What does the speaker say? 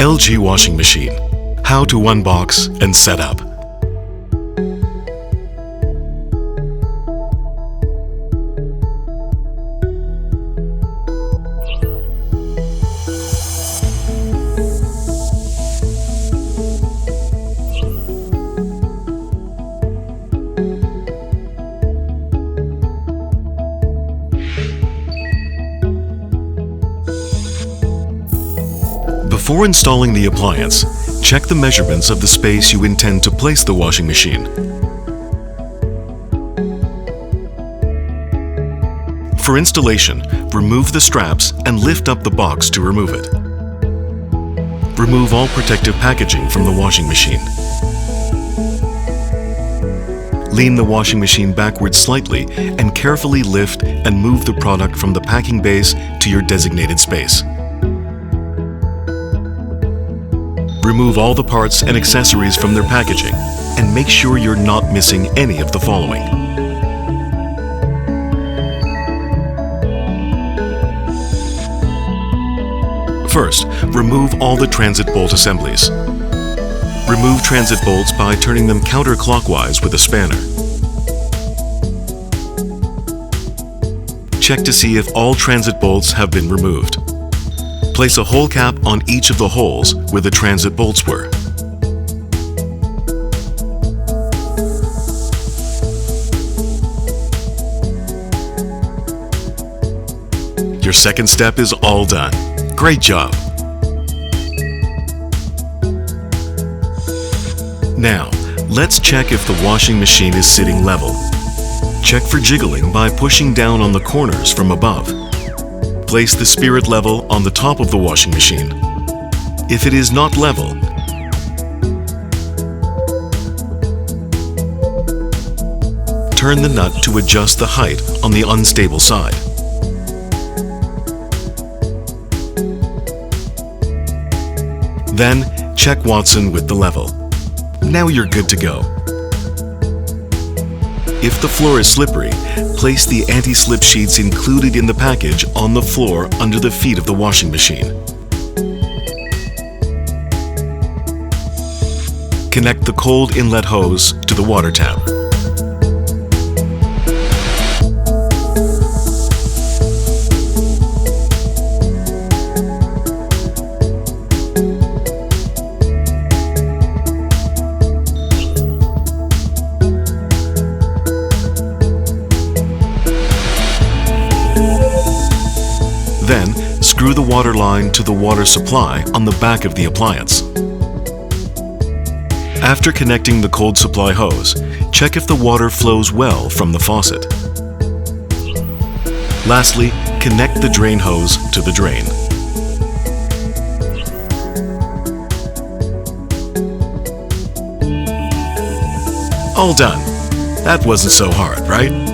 LG washing machine. How to unbox and set up. Before installing the appliance, check the measurements of the space you intend to place the washing machine. For installation, remove the straps and lift up the box to remove it. Remove all protective packaging from the washing machine. Lean the washing machine backwards slightly and carefully lift and move the product from the packing base to your designated space. Remove all the parts and accessories from their packaging and make sure you're not missing any of the following. First, remove all the transit bolt assemblies. Remove transit bolts by turning them counterclockwise with a spanner. Check to see if all transit bolts have been removed. Place a hole cap on each of the holes where the transit bolts were. Your second step is all done. Great job! Now, let's check if the washing machine is sitting level. Check for jiggling by pushing down on the corners from above. Place the spirit level on the top of the washing machine. If it is not level, turn the nut to adjust the height on the unstable side. Then, check Watson with the level. Now you're good to go. If the floor is slippery, place the anti-slip sheets included in the package on the floor under the feet of the washing machine. Connect the cold inlet hose to the water tap. Then, screw the water line to the water supply on the back of the appliance. After connecting the cold supply hose, check if the water flows well from the faucet. Lastly, connect the drain hose to the drain. All done. That wasn't so hard, right?